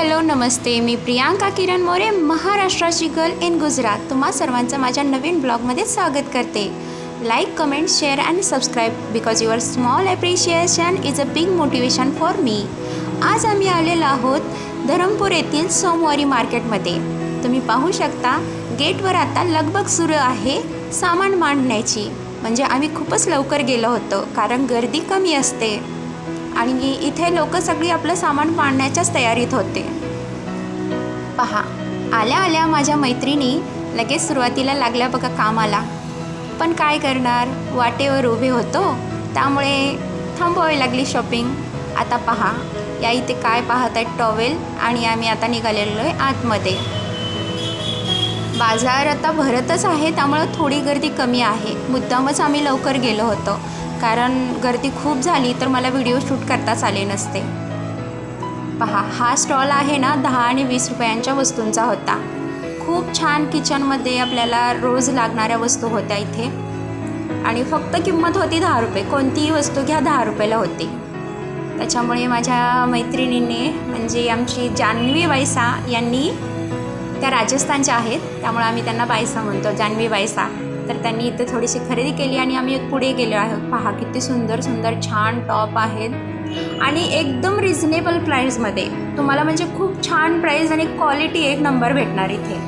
Hello नमस्ते, मी प्रियांका किरण मोरे, महाराष्ट्राची girl in Gujarat. तुम्हा सर्वांचं माझ्या नवीन ब्लॉगमध्ये स्वागत करते. लाईक, कमेंट, शेअर आणि subscribe because your small appreciation is a big motivation for me. आज आम्ही आलेलो आहोत धरमपूर येथील सोमवारी मार्केटमध्ये. तुम्ही पाहू शकता गेटवर आता लगबग सुरू आहे सामान मांडण्याची. म्हणजे आम्ही खूपच लवकर गेलो होतो कारण गर्दी कमी असते आणि इथे लोक सगळी आपलं सामान मांडण्याच्याच तयारीत होते. पहा, आल्या आल्या माझ्या मैत्रिणी लगेच सुरुवातीला लागल्या बघा कामाला. पण काय करणार, वाटेवर उभे होतो त्यामुळे थांबवावी लागली शॉपिंग. आता पहा, या इथे काय पाहत आहेत, टॉवेल. आणि आम्ही आता निघालेलो आहे आतमध्ये. बाजार आता भरतच आहे त्यामुळं थोडी गर्दी कमी आहे. मुद्दामच आम्ही लवकर गेलो होतो कारण गर्दी खूप झाली तर मला व्हिडिओ शूट करताच आले नसते. पहा, हा स्टॉल आहे ना 10 आणि 20 रुपयांच्या वस्तूंचा होता. खूप छान किचनमध्ये आपल्याला रोज लागणाऱ्या वस्तू होत्या इथे. आणि फक्त किंमत होती 10 रुपये. कोणतीही वस्तू घ्या 10 रुपयाला होती. त्याच्यामुळे माझ्या मैत्रिणींनी म्हणजे आमची जान्हवी बायसा यांनी, त्या राजस्थानच्या आहेत त्यामुळे आम्ही त्यांना बायसा म्हणतो, जान्हवी बायसा. तर त्यांनी इथे थोडीशी खरेदी केली आणि आम्ही पुढे गेलो आहोत. पहा किती सुंदर सुंदर छान टॉप आहेत आणि एकदम रिझनेबल प्राईजमध्ये. तुम्हाला म्हणजे खूप छान प्राईज आणि क्वालिटी एक नंबर भेटणार इथे.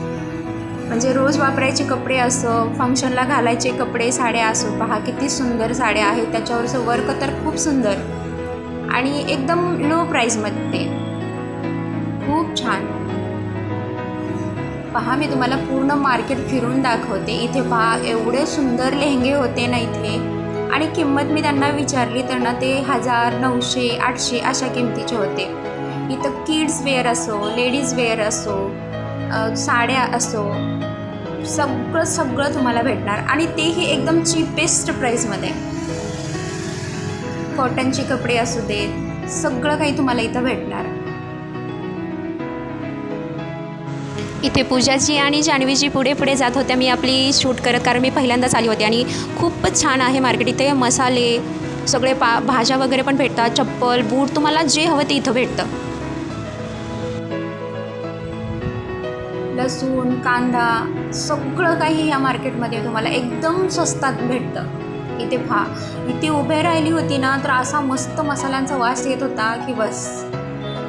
म्हणजे रोज वापरायचे कपडे असो, फंक्शनला घालायचे कपडे, साड्या असो. पहा किती सुंदर साड्या आहेत, त्याच्यावरचं वर्क तर खूप सुंदर आणि एकदम लो प्राईजमध्ये. खूप छान. पहा, मी तुम्हाला पूर्ण मार्केट फिरून दाखवते. इथे पहा एवढे सुंदर लेहंगे होते ना इथे. आणि किंमत मी त्यांना विचारली तर ना ते 1000, 900, 800 अशा किमतीचे होते. इथं किड्स वेअर असो, लेडीज वेअर असो, साड्या असो, सगळं तुम्हाला भेटणार आणि तेही एकदम चीपेस्ट प्राईसमध्ये. कॉटनचे कपडे असू देत, सगळं काही तुम्हाला इथं भेटणार. इथे पूजाजी आणि जान्हवीजी पुढे पुढे जात होत्या. मी आपली शूट करत कारण मी पहिल्यांदाच आली होती. आणि खूपच छान आहे मार्केट. इथे मसाले, सगळे भाज्या वगैरे पण भेटतात, चप्पल, बूट, तुम्हाला जे हवं ते इथं भेटतं. लसूण, कांदा, सगळं काही या मार्केटमध्ये तुम्हाला एकदम स्वस्तात भेटतं. इथे पहा, इथे उभे राहिली होती ना तर असा मस्त मसाल्यांचा वास येत होता की बस.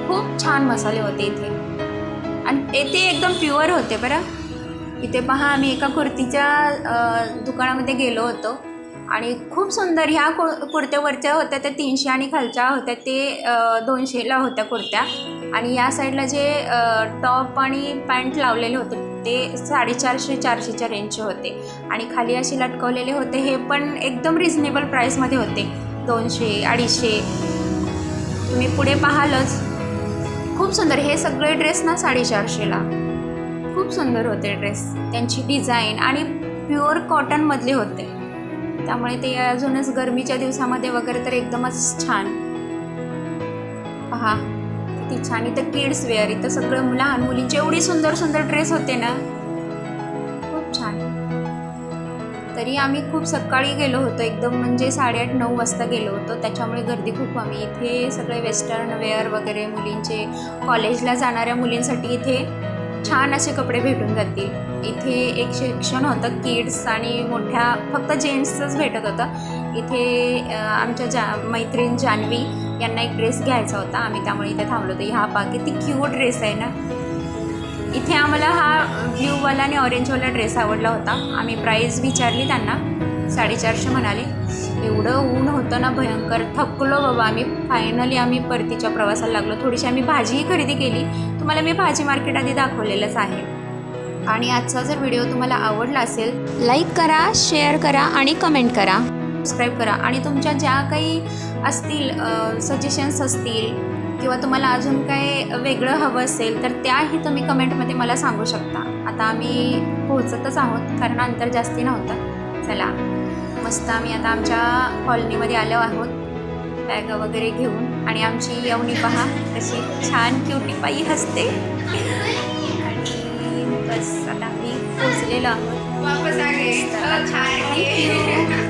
खूप छान मसाले होते इथे आणि ते एकदम प्युअर होते बरं. इथे पहा, आम्ही एका कुर्तीच्या दुकानामध्ये गेलो होतो आणि खूप सुंदर ह्या कुर्त्यावरच्या होत्या त्या 300 आणि खालच्या होत्या ते 200ला होत्या कुर्त्या. आणि या साईडला जे टॉप आणि पॅन्ट लावलेले होते ते 450, 400च्या रेंजचे होते. आणि खाली असे लटकवलेले होते, हे पण एकदम रिझनेबल प्राईसमध्ये होते, 200, 250. तुम्ही पुढे पाहालच. खूप सुंदर. हे सगळे ड्रेस ना 450ला. खूप सुंदर होते ड्रेस. त्यांची डिझाईन आणि प्युअर कॉटनमधले होते त्यामुळे ते अजूनच गरमीच्या दिवसामध्ये वगैरे तर एकदमच छान. पहा किती छान. इथं किड्स वेअर, इथं सगळं लहान मुलींचे एवढी सुंदर सुंदर ड्रेस होते ना, खूप छान. तरी आम्ही खूप सकाळी गेलो होतो, एकदम म्हणजे 8:30, 9 वाजता गेलो होतो त्याच्यामुळे गर्दी खूप कमी. इथे सगळे वेस्टर्न वेअर वगैरे मुलींचे, कॉलेजला जाणाऱ्या मुलींसाठी इथे छान असे कपडे भेटून जातील. इथे एक सेक्शन होतं किड्स आणि मोठ्या फक्त जेंट्सचंच भेटत होतं. इथे आमच्या मैत्रीण जान्हवी यांना एक ड्रेस घ्यायचा होता, आम्ही त्यामुळे इथे थांबलो होतो. हा पहा किती क्यूट ड्रेस आहे ना. इथे आम्हाला हा ब्ल्यूवाला आणि ऑरेंजवाला ड्रेस आवडला होता. आम्ही प्राईस विचारली त्यांना, 450 म्हणाले. एवढं ऊन होतं ना भयंकर, थकलो बाबा आम्ही. फायनली आम्ही परतीच्या प्रवासाला लागलो. थोडीशी आम्ही भाजीही खरेदी केली. तुम्हाला मी भाजी मार्केट आधी दाखवलेलंच आहे. आणि आजचा जर व्हिडिओ तुम्हाला आवडला असेल, लाईक करा, शेअर करा आणि कमेंट करा, सबस्क्राईब करा. आणि तुमच्या ज्या काही असतील सजेशन्स असतील किंवा तुम्हाला अजून काय वेगळं हवं असेल तर त्याही तुम्ही कमेंटमध्ये मला सांगू शकता. आता आम्ही पोहोचतच आहोत कारण अंतर जास्ती नव्हतं. चला, मस्त आम्ही आता आमच्या कॉलनीमध्ये आलो आहोत बॅग वगैरे घेऊन. आणि आमची यवनी पहा कशी छान क्युटीपाई हसते. आणि बस आता आम्ही पोचलेलो आहोत. वापस आ गए.